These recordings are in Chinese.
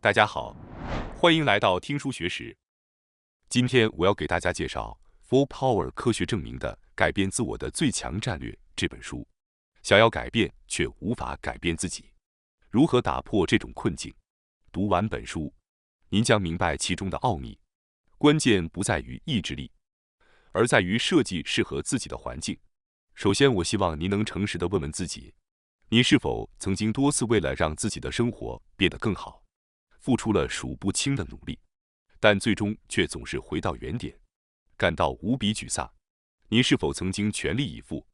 大家好，欢迎来到听书学识。今天我要给大家介绍《Full Power 科学证明的改变自我的最强战略》这本书。想要改变却无法改变自己，如何打破这种困境？读完本书，您将明白其中的奥秘。关键不在于意志力，而在于设计适合自己的环境。首先，我希望您能诚实地问问自己，你是否曾经多次为了让自己的生活变得更好，付出了数不清的努力，但最终却总是回到原点，感到无比沮丧？您是否曾经全力以赴，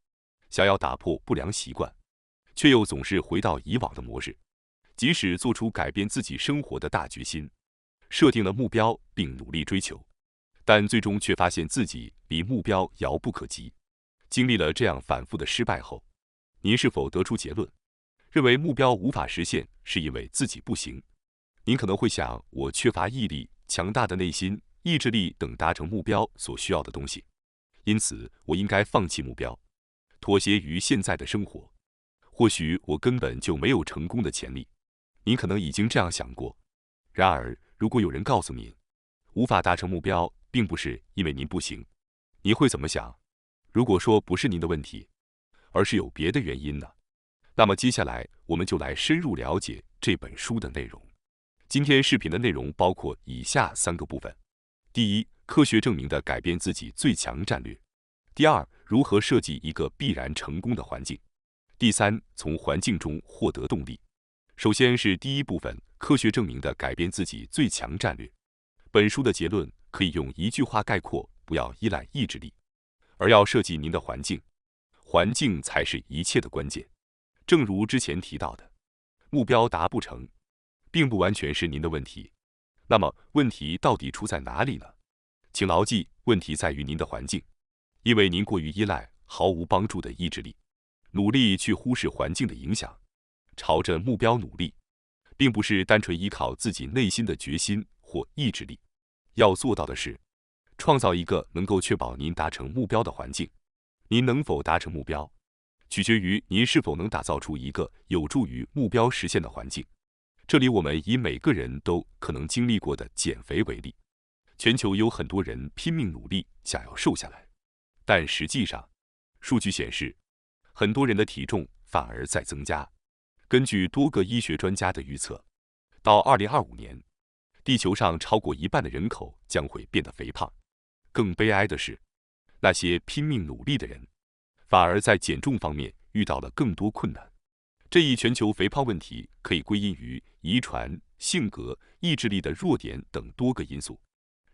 想要打破不良习惯，却又总是回到以往的模式？即使做出改变自己生活的大决心，设定了目标并努力追求，但最终却发现自己离目标遥不可及。经历了这样反复的失败后，您是否得出结论，认为目标无法实现是因为自己不行？您可能会想，我缺乏毅力、强大的内心、意志力等达成目标所需要的东西，因此我应该放弃目标，妥协于现在的生活。或许我根本就没有成功的潜力。您可能已经这样想过。然而，如果有人告诉您，无法达成目标并不是因为您不行，你会怎么想？如果说不是您的问题，而是有别的原因呢？那么接下来我们就来深入了解这本书的内容。今天视频的内容包括以下3个部分：第一，科学证明的改变自己最强战略；第二，如何设计一个必然成功的环境；第三，从环境中获得动力。首先是第一部分，科学证明的改变自己最强战略。本书的结论可以用一句话概括：不要依赖意志力，而要设计您的环境。环境才是一切的关键。正如之前提到的，目标达不成，并不完全是您的问题。那么问题到底出在哪里呢？请牢记，问题在于您的环境，因为您过于依赖毫无帮助的意志力，努力去忽视环境的影响，朝着目标努力，并不是单纯依靠自己内心的决心或意志力。要做到的是，创造一个能够确保您达成目标的环境。您能否达成目标，取决于您是否能打造出一个有助于目标实现的环境。这里我们以每个人都可能经历过的减肥为例。全球有很多人拼命努力想要瘦下来，但实际上，数据显示，很多人的体重反而在增加。根据多个医学专家的预测，到2025年，地球上超过1半的人口将会变得肥胖。更悲哀的是，那些拼命努力的人，反而在减重方面遇到了更多困难。这一全球肥胖问题可以归因于遗传、性格、意志力的弱点等多个因素。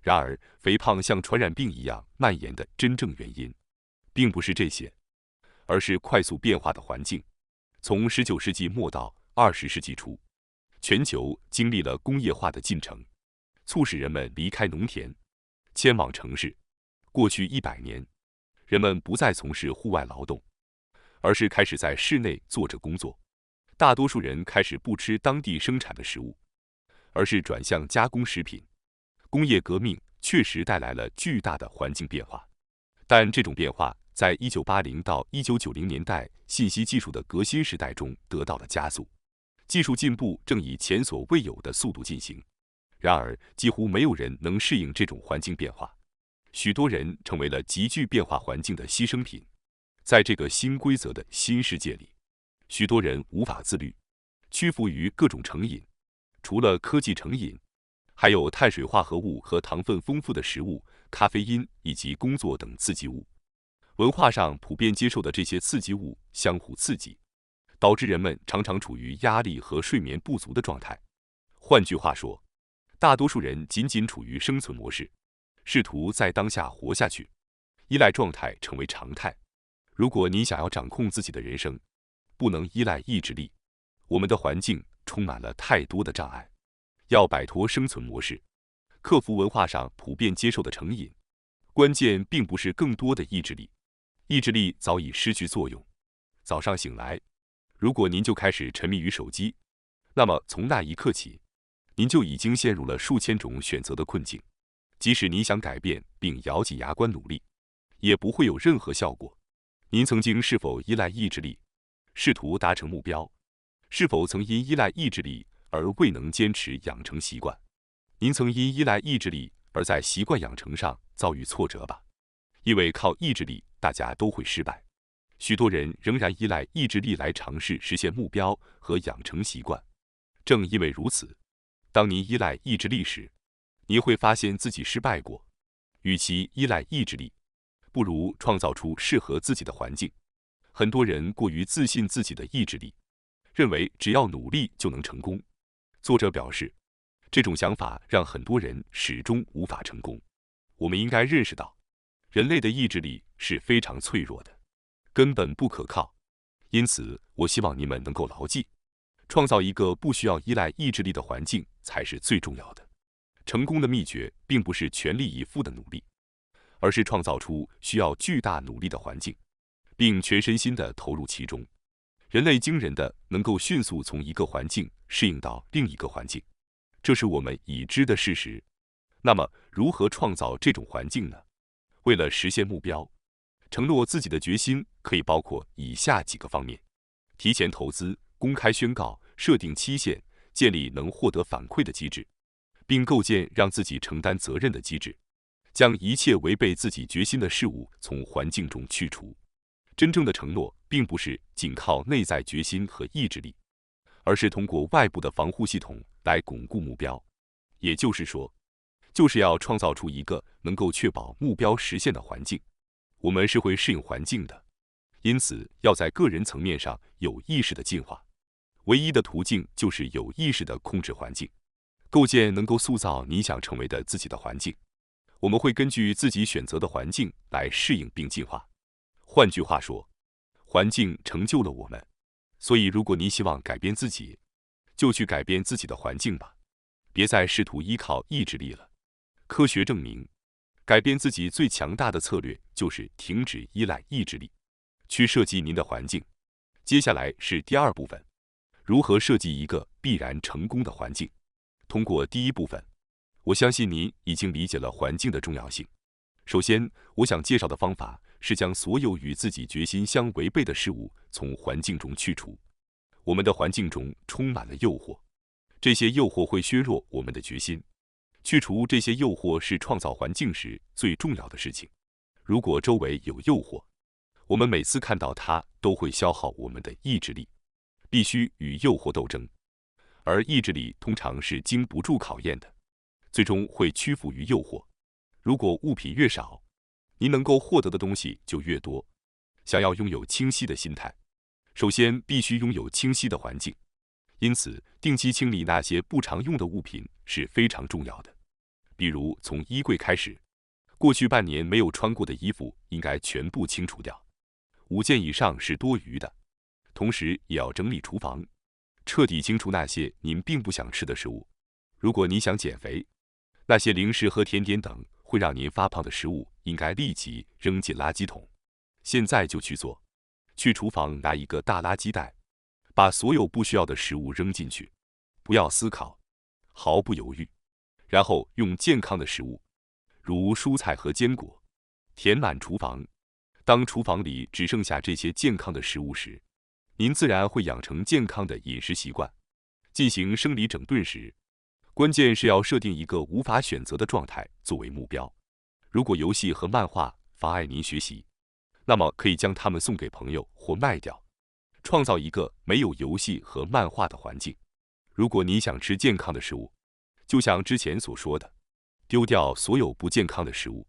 然而，肥胖像传染病一样蔓延的真正原因，并不是这些，而是快速变化的环境。从19世纪末到20世纪初，全球经历了工业化的进程，促使人们离开农田，迁往城市。过去100年，人们不再从事户外劳动，而是开始在室内做着工作。大多数人开始不吃当地生产的食物，而是转向加工食品。工业革命确实带来了巨大的环境变化，但这种变化在1980到1990年代信息技术的革新时代中得到了加速。技术进步正以前所未有的速度进行，然而几乎没有人能适应这种环境变化。许多人成为了急剧变化环境的牺牲品。在这个新规则的新世界里，许多人无法自律，屈服于各种成瘾。除了科技成瘾，还有碳水化合物和糖分丰富的食物、咖啡因以及工作等刺激物。文化上普遍接受的这些刺激物相互刺激，导致人们常常处于压力和睡眠不足的状态。换句话说，大多数人仅仅处于生存模式，试图在当下活下去，依赖状态成为常态。如果你想要掌控自己的人生，不能依赖意志力。我们的环境充满了太多的障碍，要摆脱生存模式，克服文化上普遍接受的成瘾，关键并不是更多的意志力，意志力早已失去作用。早上醒来，如果您就开始沉迷于手机，那么从那一刻起，您就已经陷入了数千种选择的困境。即使你想改变并咬紧牙关努力，也不会有任何效果。您曾经是否依赖意志力，试图达成目标？是否曾因依赖意志力而未能坚持养成习惯。您曾因依赖意志力而在习惯养成上遭遇挫折吧？因为靠意志力，大家都会失败。许多人仍然依赖意志力来尝试实现目标和养成习惯。正因为如此，当您依赖意志力时，你会发现自己失败过。与其依赖意志力，不如创造出适合自己的环境。很多人过于自信自己的意志力，认为只要努力就能成功。作者表示，这种想法让很多人始终无法成功。我们应该认识到，人类的意志力是非常脆弱的，根本不可靠。因此，我希望你们能够牢记，创造一个不需要依赖意志力的环境才是最重要的。成功的秘诀并不是全力以赴的努力，而是创造出需要巨大努力的环境，并全身心地投入其中。人类惊人的能够迅速从一个环境适应到另一个环境，这是我们已知的事实。那么，如何创造这种环境呢？为了实现目标，承诺自己的决心可以包括以下几个方面：提前投资、公开宣告、设定期限、建立能获得反馈的机制，并构建让自己承担责任的机制，将一切违背自己决心的事物从环境中去除。真正的承诺并不是仅靠内在决心和意志力，而是通过外部的防护系统来巩固目标。也就是说，就是要创造出一个能够确保目标实现的环境。我们是会适应环境的，因此要在个人层面上有意识的进化。唯一的途径就是有意识地控制环境，构建能够塑造你想成为的自己的环境。我们会根据自己选择的环境来适应并进化。换句话说，环境成就了我们，所以如果你希望改变自己，就去改变自己的环境吧，别再试图依靠意志力了。科学证明，改变自己最强大的策略就是停止依赖意志力，去设计您的环境。接下来是第二部分，如何设计一个必然成功的环境。通过第一部分，我相信您已经理解了环境的重要性。首先，我想介绍的方法是将所有与自己决心相违背的事物从环境中去除。我们的环境中充满了诱惑，这些诱惑会削弱我们的决心。去除这些诱惑是创造环境时最重要的事情。如果周围有诱惑，我们每次看到它都会消耗我们的意志力，必须与诱惑斗争。而意志力通常是经不住考验的，最终会屈服于诱惑。如果物品越少，您能够获得的东西就越多。想要拥有清晰的心态，首先必须拥有清晰的环境。因此，定期清理那些不常用的物品是非常重要的。比如，从衣柜开始，过去半年没有穿过的衣服应该全部清除掉，5件以上是多余的。同时，也要整理厨房，彻底清除那些您并不想吃的食物。如果你想减肥，那些零食和甜点等会让您发胖的食物应该立即扔进垃圾桶。现在就去做。去厨房拿一个大垃圾袋，把所有不需要的食物扔进去，不要思考，毫不犹豫，然后用健康的食物，如蔬菜和坚果，填满厨房。当厨房里只剩下这些健康的食物时，您自然会养成健康的饮食习惯。进行生理整顿时，关键是要设定一个无法选择的状态作为目标。如果游戏和漫画妨碍您学习，那么可以将它们送给朋友或卖掉，创造一个没有游戏和漫画的环境。如果你想吃健康的食物，就像之前所说的，丢掉所有不健康的食物，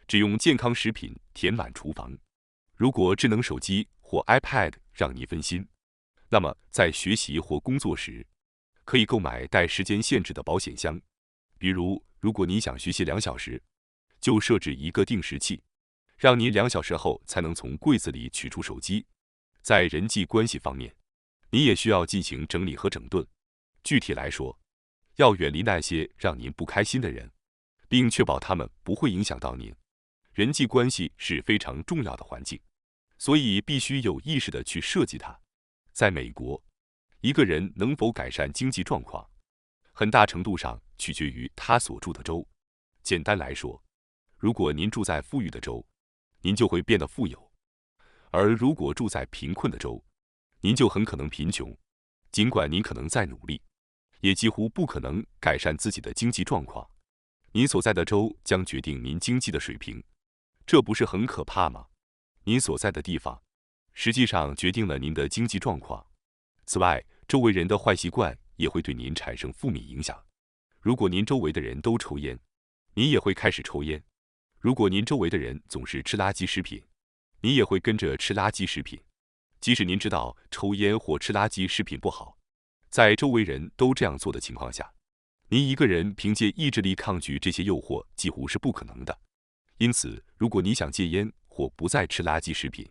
只用健康食品填满厨房。如果智能手机或 iPad 让你分心，那么在学习或工作时，可以购买带时间限制的保险箱。比如，如果你想学习2小时，就设置一个定时器，让您2小时后才能从柜子里取出手机。在人际关系方面，你也需要进行整理和整顿。具体来说，要远离那些让您不开心的人，并确保他们不会影响到您。人际关系是非常重要的环境，所以必须有意识地去设计它。在美国，一个人能否改善经济状况，很大程度上取决于他所住的州。简单来说，如果您住在富裕的州，您就会变得富有；而如果住在贫困的州，您就很可能贫穷，尽管您可能在努力。也几乎不可能改善自己的经济状况。您所在的州将决定您经济的水平，这不是很可怕吗？您所在的地方，实际上决定了您的经济状况。此外，周围人的坏习惯也会对您产生负面影响。如果您周围的人都抽烟，您也会开始抽烟；如果您周围的人总是吃垃圾食品，您也会跟着吃垃圾食品。即使您知道抽烟或吃垃圾食品不好，在周围人都这样做的情况下，您一个人凭借意志力抗拒这些诱惑几乎是不可能的。因此，如果你想戒烟或不再吃垃圾食品，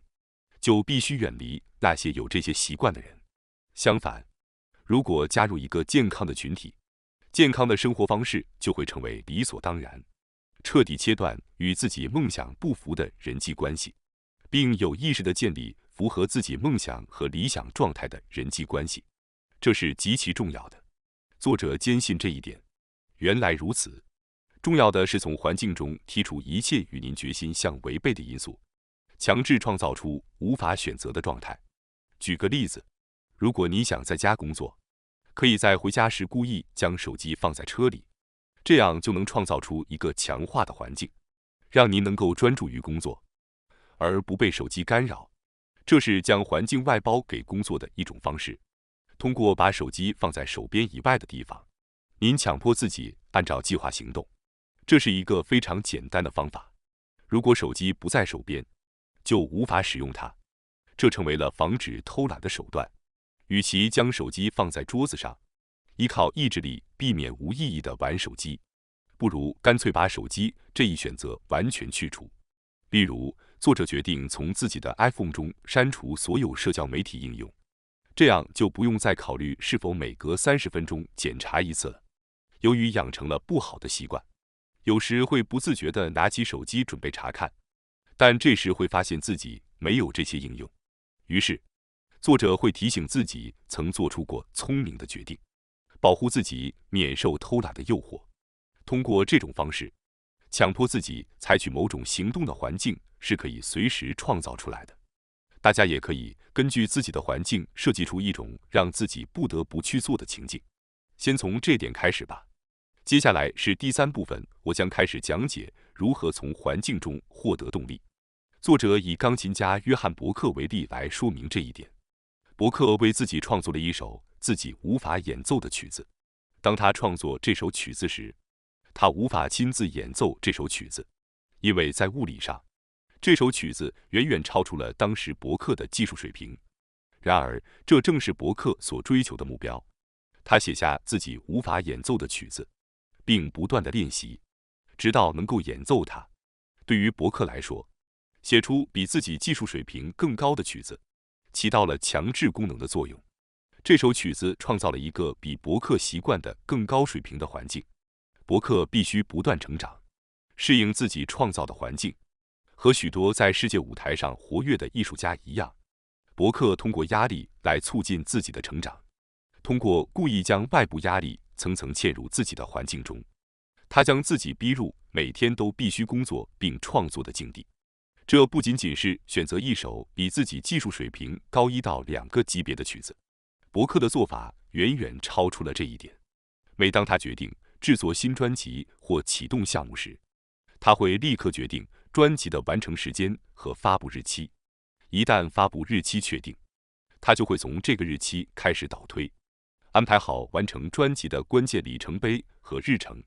就必须远离那些有这些习惯的人。相反，如果加入一个健康的群体，健康的生活方式就会成为理所当然。彻底切断与自己梦想不符的人际关系，并有意识地建立符合自己梦想和理想状态的人际关系，这是极其重要的。作者坚信这一点。原来如此。重要的是从环境中剔除一切与您决心相违背的因素，强制创造出无法选择的状态。举个例子，如果你想在家工作，可以在回家时故意将手机放在车里，这样就能创造出一个强化的环境，让您能够专注于工作，而不被手机干扰。这是将环境外包给工作的一种方式。通过把手机放在手边以外的地方，您强迫自己按照计划行动。这是一个非常简单的方法。如果手机不在手边，就无法使用它，这成为了防止偷懒的手段。与其将手机放在桌子上，依靠意志力避免无意义的玩手机，不如干脆把手机这一选择完全去除。例如，作者决定从自己的 iPhone 中删除所有社交媒体应用，这样就不用再考虑是否每隔30分钟检查一次了。由于养成了不好的习惯，有时会不自觉地拿起手机准备查看，但这时会发现自己没有这些应用。于是，作者会提醒自己曾做出过聪明的决定，保护自己免受偷懒的诱惑。通过这种方式，强迫自己采取某种行动的环境是可以随时创造出来的。大家也可以根据自己的环境设计出一种让自己不得不去做的情境。先从这点开始吧。接下来是第3部分，我将开始讲解如何从环境中获得动力。作者以钢琴家约翰·伯克为例来说明这一点。伯克为自己创作了一首自己无法演奏的曲子。当他创作这首曲子时，他无法亲自演奏这首曲子，因为在物理上，这首曲子远远超出了当时伯克的技术水平。然而，这正是伯克所追求的目标。他写下自己无法演奏的曲子，并不断地练习，直到能够演奏它。对于伯克来说，写出比自己技术水平更高的曲子，起到了强制功能的作用。这首曲子创造了一个比伯克习惯的更高水平的环境。伯克必须不断成长，适应自己创造的环境。和许多在世界舞台上活跃的艺术家一样，伯克通过压力来促进自己的成长。通过故意将外部压力层层嵌入自己的环境中，他将自己逼入每天都必须工作并创作的境地。这不仅仅是选择一首比自己技术水平高1到2个级别的曲子，伯克的做法远远超出了这一点。每当他决定制作新专辑或启动项目时，他会立刻决定专辑的完成时间和发布日期。一旦发布日期确定，他就会从这个日期开始倒推，安排好完成专辑的关键里程碑和日程。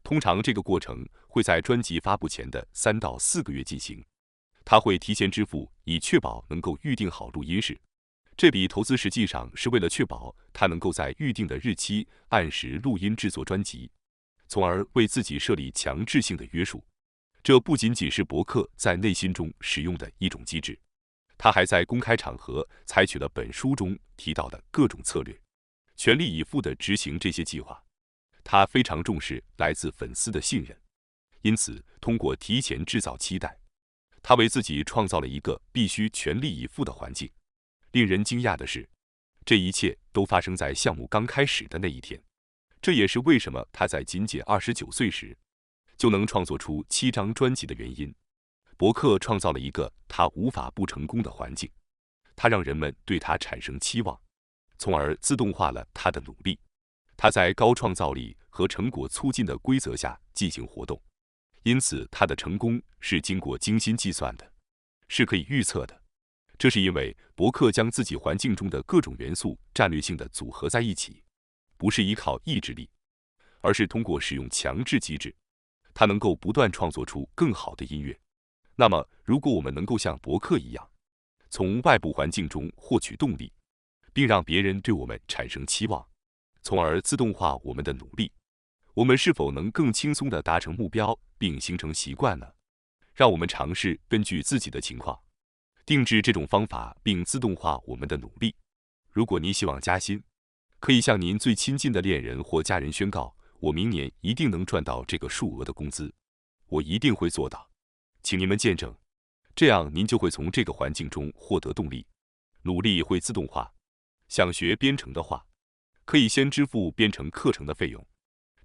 通常这个过程会在专辑发布前的3到4个月进行。他会提前支付，以确保能够预定好录音室。这笔投资实际上是为了确保他能够在预定的日期按时录音制作专辑，从而为自己设立强制性的约束。这不仅仅是伯克在内心中使用的一种机制，他还在公开场合采取了本书中提到的各种策略，全力以赴地执行这些计划。他非常重视来自粉丝的信任，因此通过提前制造期待，他为自己创造了一个必须全力以赴的环境。令人惊讶的是，这一切都发生在项目刚开始的那一天。这也是为什么他在仅仅29岁时就能创作出7张专辑的原因。伯克创造了一个他无法不成功的环境，他让人们对他产生期望，从而自动化了他的努力。它在高创造力和成果促进的规则下进行活动，因此它的成功是经过精心计算的，是可以预测的。这是因为伯克将自己环境中的各种元素战略性的组合在一起，不是依靠意志力，而是通过使用强制机制，它能够不断创作出更好的音乐。那么，如果我们能够像伯克一样，从外部环境中获取动力，并让别人对我们产生期望，从而自动化我们的努力，我们是否能更轻松地达成目标并形成习惯呢？让我们尝试根据自己的情况，定制这种方法并自动化我们的努力。如果您希望加薪，可以向您最亲近的恋人或家人宣告：我明年一定能赚到这个数额的工资，我一定会做到，请你们见证。这样您就会从这个环境中获得动力，努力会自动化。想学编程的话，可以先支付编程课程的费用，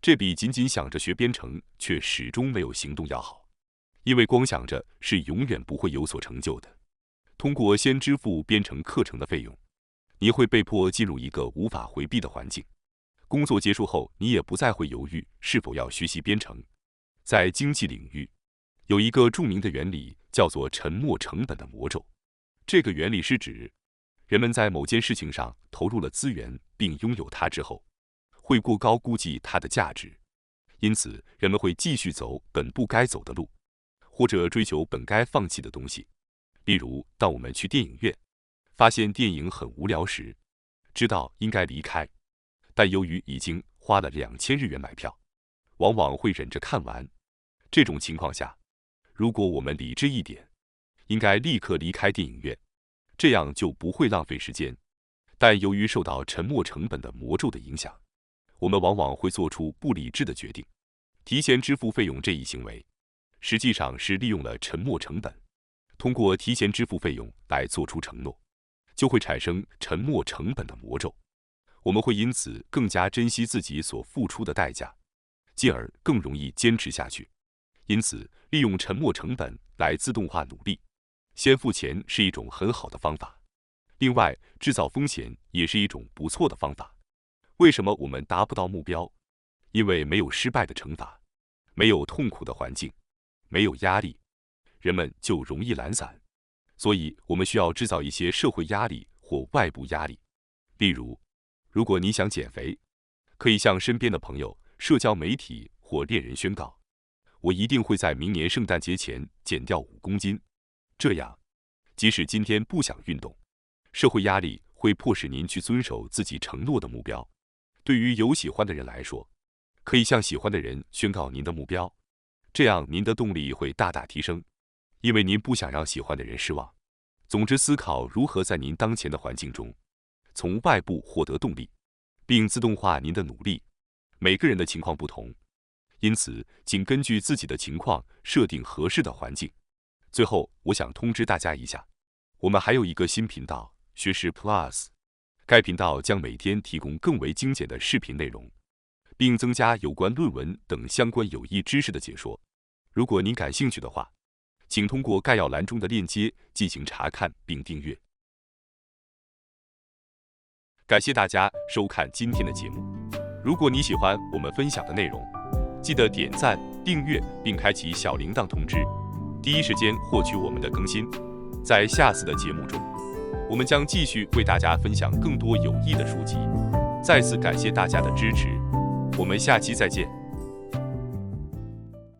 这比仅仅想着学编程却始终没有行动要好，因为光想着是永远不会有所成就的。通过先支付编程课程的费用，你会被迫进入一个无法回避的环境。工作结束后，你也不再会犹豫是否要学习编程。在经济领域，有一个著名的原理叫做沉没成本的魔咒。这个原理是指，人们在某件事情上投入了资源并拥有它之后，会过高估计它的价值，因此人们会继续走本不该走的路，或者追求本该放弃的东西。例如，当我们去电影院，发现电影很无聊时，知道应该离开，但由于已经花了2000日元买票，往往会忍着看完。这种情况下，如果我们理智一点，应该立刻离开电影院，这样就不会浪费时间。但由于受到沉没成本的魔咒的影响，我们往往会做出不理智的决定。提前支付费用这一行为，实际上是利用了沉没成本。通过提前支付费用来做出承诺，就会产生沉没成本的魔咒。我们会因此更加珍惜自己所付出的代价，进而更容易坚持下去。因此，利用沉没成本来自动化努力，先付钱是一种很好的方法。另外，制造风险也是一种不错的方法。为什么我们达不到目标？因为没有失败的惩罚，没有痛苦的环境，没有压力，人们就容易懒散。所以，我们需要制造一些社会压力或外部压力。例如，如果你想减肥，可以向身边的朋友、社交媒体或恋人宣告：我一定会在明年圣诞节前减掉5公斤。这样，即使今天不想运动，社会压力会迫使您去遵守自己承诺的目标。对于有喜欢的人来说，可以向喜欢的人宣告您的目标，这样您的动力会大大提升，因为您不想让喜欢的人失望。总之，思考如何在您当前的环境中，从外部获得动力，并自动化您的努力。每个人的情况不同，因此，请根据自己的情况设定合适的环境。最后，我想通知大家一下，我们还有一个新频道——学识 Plus。该频道将每天提供更为精简的视频内容，并增加有关论文等相关有益知识的解说。如果您感兴趣的话，请通过概要栏中的链接进行查看并订阅。感谢大家收看今天的节目。如果你喜欢我们分享的内容，记得点赞、订阅并开启小铃铛通知，第一时间获取我们的更新。在下次的节目中，我们将继续为大家分享更多有益的书籍。再次感谢大家的支持，我们下期再见。